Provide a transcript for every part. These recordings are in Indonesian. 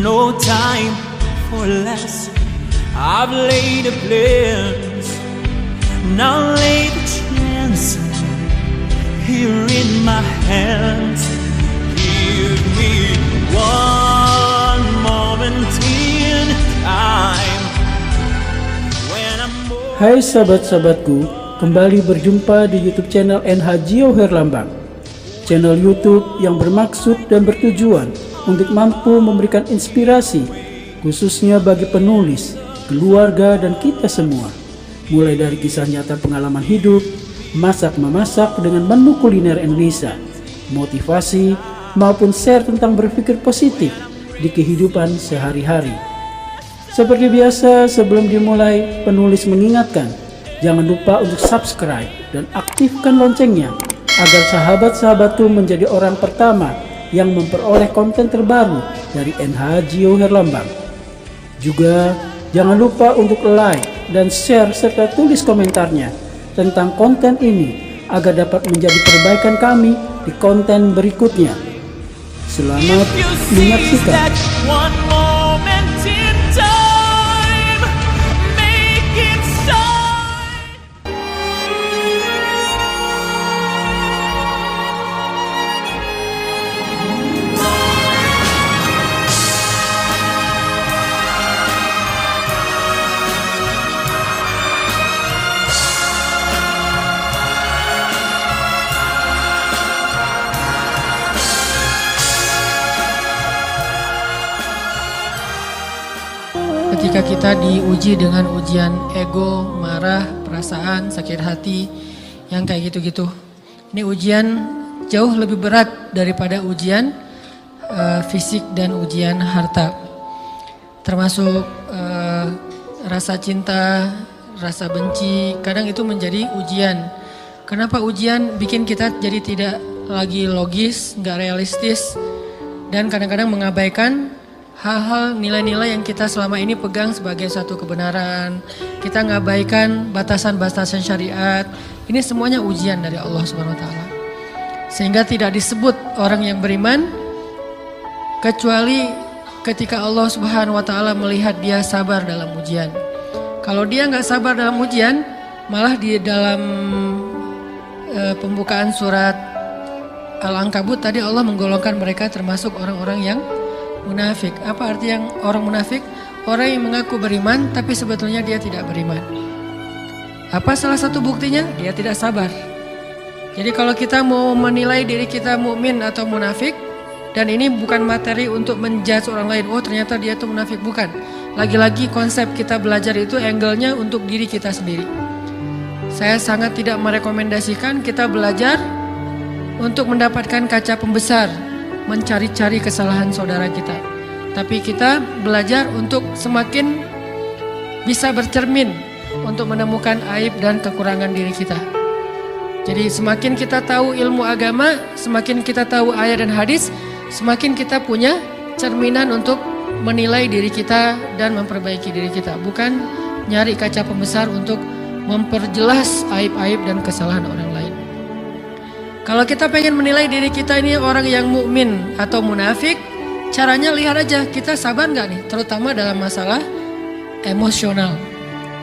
no time for less. I've laid the plans, now lay the chance here in my hands. Give me one moment in time when I'm more... Hai sahabat-sahabatku, kembali berjumpa di YouTube channel NH Gio Herlambang. Channel YouTube yang bermaksud dan bertujuan untuk mampu memberikan inspirasi khususnya bagi penulis, keluarga dan kita semua. Mulai dari kisah nyata pengalaman hidup, masak-memasak dengan menu kuliner Indonesia, motivasi maupun share tentang berpikir positif di kehidupan sehari-hari. Seperti biasa, sebelum dimulai, penulis mengingatkan, jangan lupa untuk subscribe dan aktifkan loncengnya agar sahabat-sahabatku menjadi orang pertama yang memperoleh konten terbaru dari NH Gio Herlambang. Juga jangan lupa untuk like dan share serta tulis komentarnya tentang konten ini agar dapat menjadi perbaikan kami di konten berikutnya. Selamat menyaksikan. Ketika kita diuji dengan ujian ego, marah, perasaan, sakit hati, yang kayak gitu-gitu. Ini ujian jauh lebih berat daripada ujian fisik dan ujian harta. Termasuk rasa cinta, rasa benci, kadang itu menjadi ujian. Kenapa ujian bikin kita jadi tidak lagi logis, nggak realistis, dan kadang-kadang mengabaikan hal-hal nilai-nilai yang kita selama ini pegang sebagai satu kebenaran. Kita ngabaikan batasan-batasan syariat. Ini semuanya ujian dari Allah SWT. Sehingga tidak disebut orang yang beriman kecuali ketika Allah SWT melihat dia sabar dalam ujian. Kalau dia nggak sabar dalam ujian, malah di dalam pembukaan surat Al-Ankabut tadi Allah menggolongkan mereka termasuk orang-orang yang munafik. Apa arti yang orang munafik? Orang yang mengaku beriman tapi sebetulnya dia tidak beriman. Apa salah satu buktinya? Dia tidak sabar. Jadi kalau kita mau menilai diri kita mukmin atau munafik, dan ini bukan materi untuk menjudge orang lain, oh ternyata dia tuh munafik, bukan. Lagi-lagi konsep kita belajar itu angle-nya untuk diri kita sendiri. Saya sangat tidak merekomendasikan kita belajar untuk mendapatkan kaca pembesar, mencari-cari kesalahan saudara kita. Tapi kita belajar untuk semakin bisa bercermin untuk menemukan aib dan kekurangan diri kita. Jadi semakin kita tahu ilmu agama, semakin kita tahu ayat dan hadis, semakin kita punya cerminan untuk menilai diri kita dan memperbaiki diri kita. Bukan nyari kaca pembesar untuk memperjelas aib-aib dan kesalahan orang lain. Kalau kita pengen menilai diri kita ini orang yang mukmin atau munafik, caranya lihat aja kita sabar nggak nih, terutama dalam masalah emosional,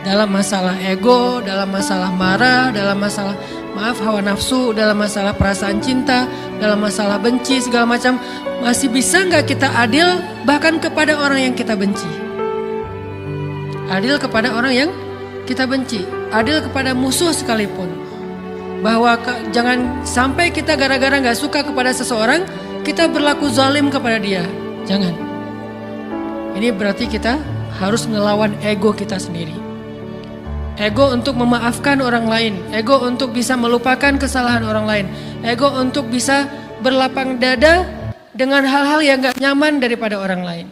dalam masalah ego, dalam masalah marah, dalam masalah hawa nafsu, dalam masalah perasaan cinta, dalam masalah benci segala macam. Masih bisa nggak kita adil bahkan kepada orang yang kita benci? Adil kepada orang yang kita benci, adil kepada musuh sekalipun. Bahwa jangan sampai kita gara-gara gak suka kepada seseorang, kita berlaku zalim kepada dia. Jangan. Ini berarti kita harus ngelawan ego kita sendiri. Ego untuk memaafkan orang lain. Ego untuk bisa melupakan kesalahan orang lain. Ego untuk bisa berlapang dada dengan hal-hal yang gak nyaman daripada orang lain.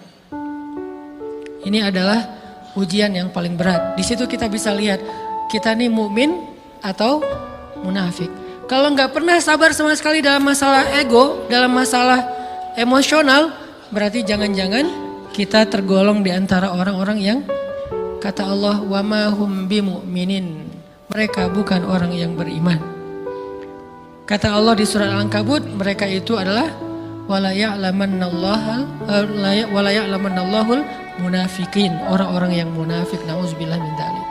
Ini adalah ujian yang paling berat. Di situ kita bisa lihat kita nih mukmin atau munafik. Kalau nggak pernah sabar sama sekali dalam masalah ego, dalam masalah emosional, berarti jangan-jangan kita tergolong di antara orang-orang yang kata Allah, wa ma hum bimu'minin. Mereka bukan orang yang beriman. Kata Allah di surat Al-Ankabut, mereka itu adalah wala ya'lamannallahul munafiqin, orang-orang yang munafik. Nauzubillah min dzalik.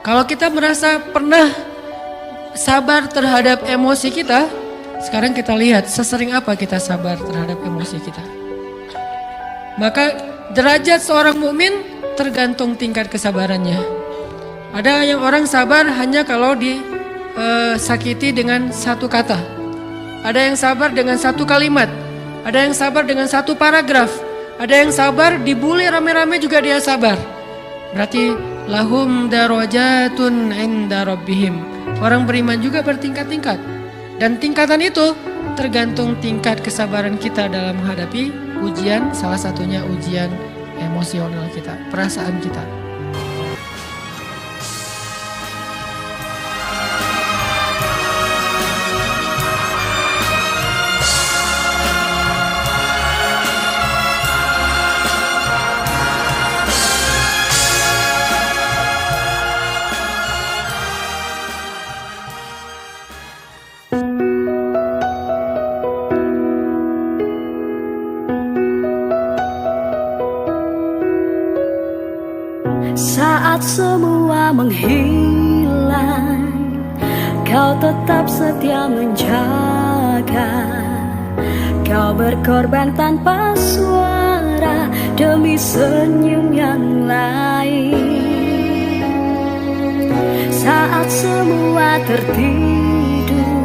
Kalau kita merasa pernah sabar terhadap emosi kita, sekarang kita lihat sesering apa kita sabar terhadap emosi kita. Maka derajat seorang mukmin tergantung tingkat kesabarannya. Ada yang orang sabar hanya kalau disakiti dengan satu kata. Ada yang sabar dengan satu kalimat. Ada yang sabar dengan satu paragraf. Ada yang sabar dibully rame-rame juga dia sabar. Berarti lahum darajatun inda rabbihim. Orang beriman juga bertingkat-tingkat. Dan tingkatan itu tergantung tingkat kesabaran kita dalam menghadapi ujian, salah satunya ujian emosional kita, perasaan kita. Saat semua menghilang, kau tetap setia menjaga. Kau berkorban tanpa suara demi senyum yang lain. Saat semua tertidur,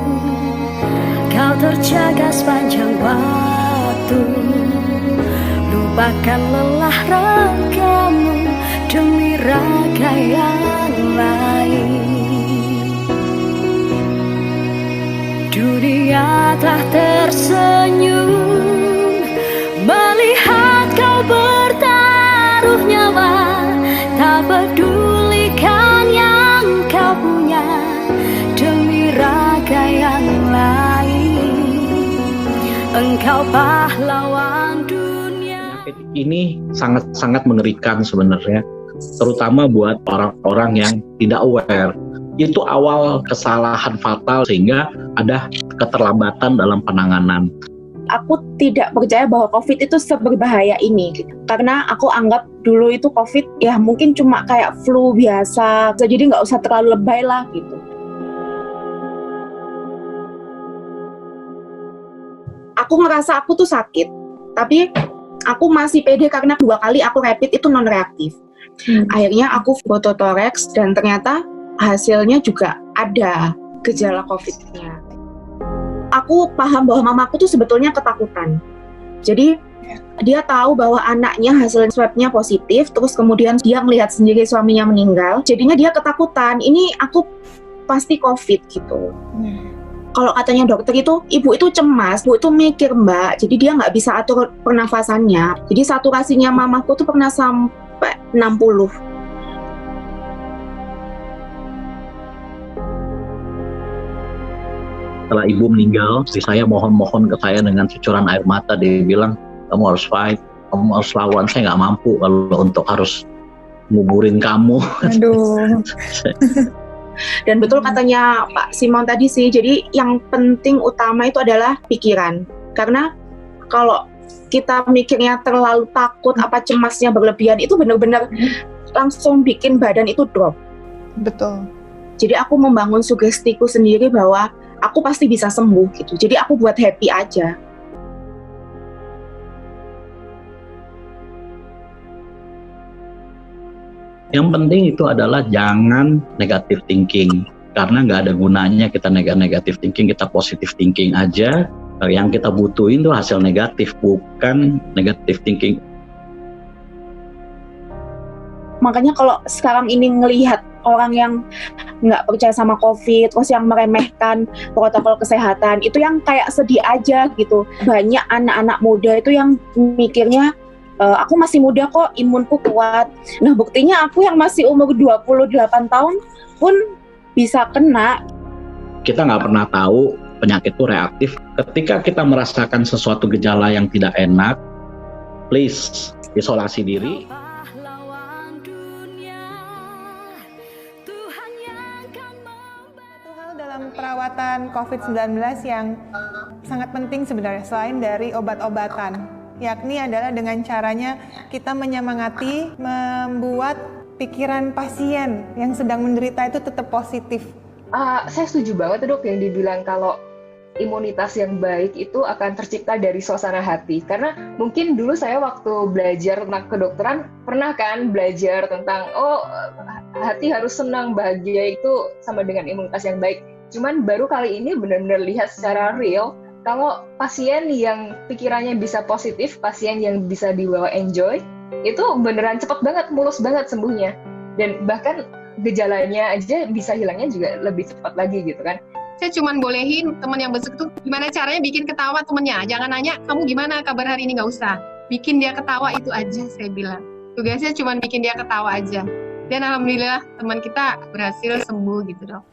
kau terjaga sepanjang waktu. Lupakan lelah ragamu demi raga yang lain. Dunia telah tersenyum melihat kau bertaruh nyawa. Tak pedulikan yang kau punya demi raga yang lain. Engkau pahlawan dunia. Ini sangat-sangat mengerikan sebenarnya, terutama buat orang-orang yang tidak aware. Itu awal kesalahan fatal sehingga ada keterlambatan dalam penanganan. Aku tidak percaya bahwa COVID itu seberbahaya ini, karena aku anggap dulu itu COVID ya mungkin cuma kayak flu biasa, jadi nggak usah terlalu lebay lah gitu. Aku ngerasa aku tuh sakit, tapi aku masih pede karena 2 kali aku rapid itu non reaktif. Akhirnya aku fototoreks dan ternyata hasilnya juga ada gejala COVID-nya. Aku paham bahwa mamaku tuh sebetulnya ketakutan. Jadi dia tahu bahwa anaknya hasil swabnya positif, terus kemudian dia melihat sendiri suaminya meninggal. Jadinya dia ketakutan, ini aku pasti COVID gitu. Kalau katanya dokter itu, ibu itu cemas, ibu itu mikir mbak, jadi dia nggak bisa atur pernafasannya. Jadi saturasinya mamaku tuh pernah sampai 60. Setelah ibu meninggal, istri saya mohon-mohon ke saya dengan cucuran air mata. Dia bilang, kamu harus fight, kamu harus lawan. Saya nggak mampu kalau untuk harus nguburin kamu. Aduh. Dan betul katanya Pak Simon tadi sih, jadi yang penting utama itu adalah pikiran. Karena kalau kita mikirnya terlalu takut, apa cemasnya berlebihan, itu benar-benar langsung bikin badan itu drop. Betul. Jadi aku membangun sugestiku sendiri bahwa aku pasti bisa sembuh gitu. Jadi aku buat happy aja. Yang penting itu adalah jangan negative thinking. Karena nggak ada gunanya kita negative thinking, kita positive thinking aja. Yang kita butuhin itu hasil negatif, bukan negative thinking. Makanya kalau sekarang ini ngelihat orang yang nggak percaya sama COVID, terus yang meremehkan protokol kesehatan, itu yang kayak sedih aja gitu. Banyak anak-anak muda itu yang mikirnya, aku masih muda kok, imunku kuat. Nah buktinya aku yang masih umur 28 tahun pun bisa kena. Kita nggak pernah tahu penyakit itu reaktif. Ketika kita merasakan sesuatu gejala yang tidak enak, please isolasi diri. Dalam perawatan penanganan COVID-19 yang sangat penting sebenarnya selain dari obat-obatan, yakni adalah dengan caranya kita menyemangati, membuat pikiran pasien yang sedang menderita itu tetap positif. Saya setuju banget Dok yang dibilang kalau imunitas yang baik itu akan tercipta dari suasana hati. Karena mungkin dulu saya waktu belajar tentang kedokteran pernah kan belajar tentang hati harus senang, bahagia itu sama dengan imunitas yang baik. Cuman baru kali ini benar-benar lihat secara real kalau pasien yang pikirannya bisa positif, pasien yang bisa dibawa enjoy, itu beneran cepat banget, mulus banget sembuhnya. Dan bahkan gejalanya aja bisa hilangnya juga lebih cepat lagi gitu kan. Saya cuma bolehin teman yang besok itu gimana caranya bikin ketawa temennya. Jangan nanya, kamu gimana kabar hari ini, nggak usah. Bikin dia ketawa itu aja saya bilang. Tugasnya cuma bikin dia ketawa aja. Dan alhamdulillah teman kita berhasil sembuh gitu Dok.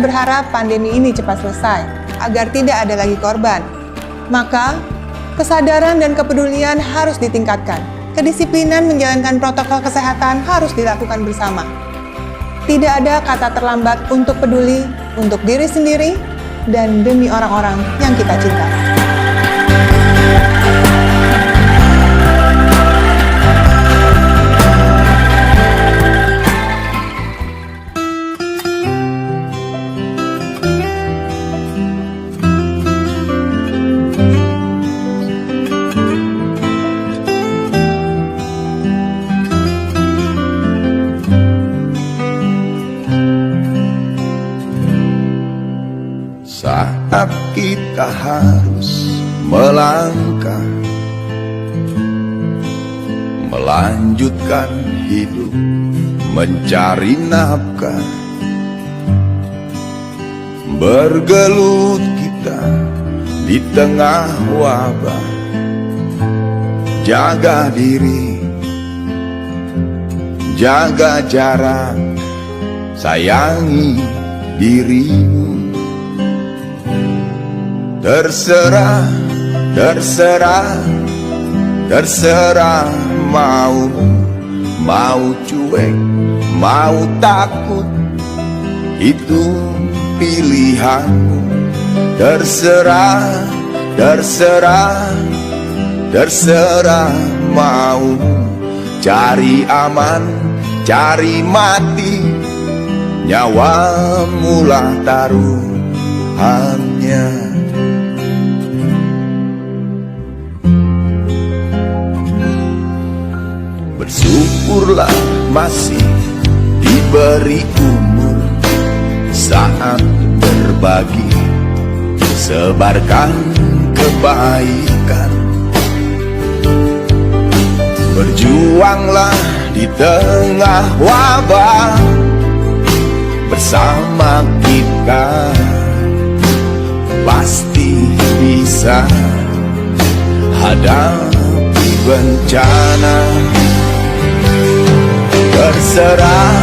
berharap pandemi ini cepat selesai, agar tidak ada lagi korban. Maka, kesadaran dan kepedulian harus ditingkatkan. Kedisiplinan menjalankan protokol kesehatan harus dilakukan bersama. Tidak ada kata terlambat untuk peduli, untuk diri sendiri, dan demi orang-orang yang kita cintai. Saat kita harus melangkah, melanjutkan hidup, mencari nafkah, bergelut kita di tengah wabah. Jaga diri, jaga jarak, sayangi dirimu. Terserah, terserah, terserah mau cuek, mau takut, itu pilihanmu. Terserah, terserah, terserah mau cari aman, cari mati, nyawamu lah taruh. Tuhannya. Bersyukurlah masih diberi umur, saat berbagi, sebarkan kebaikan. Berjuanglah di tengah wabah, bersama kita pasti bisa hadapi bencana. Terserah,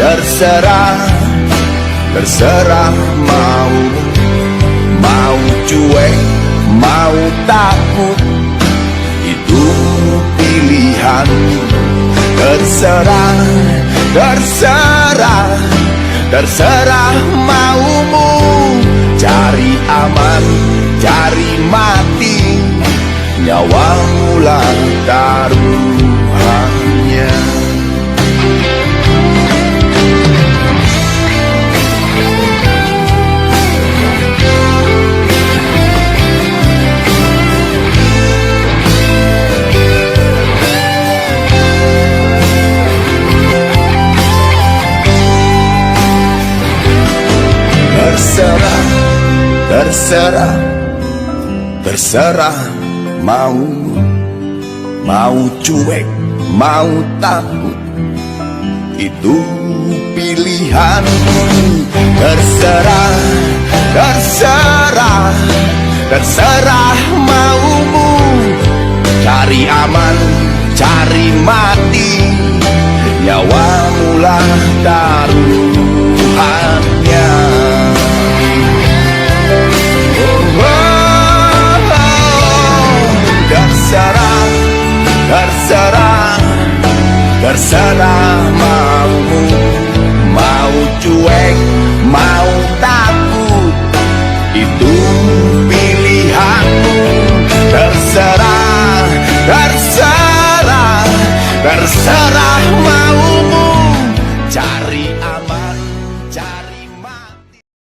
terserah, terserah mau cuek, mau takut, itu pilihan. Terserah, terserah, terserah maumu. Cari aman, cari mati, nyawamu lah taruhannya. Terserah, terserah, terserah mau cuek, mau takut, itu pilihan. Terserah, terserah, terserah maumu. Cari aman, cari mati, nyawamu lah taruhannya. Terserah, terserah, terserah maumu. Mau cuek, mau takut, itu pilihanmu. Terserah, terserah, terserah maumu. Cari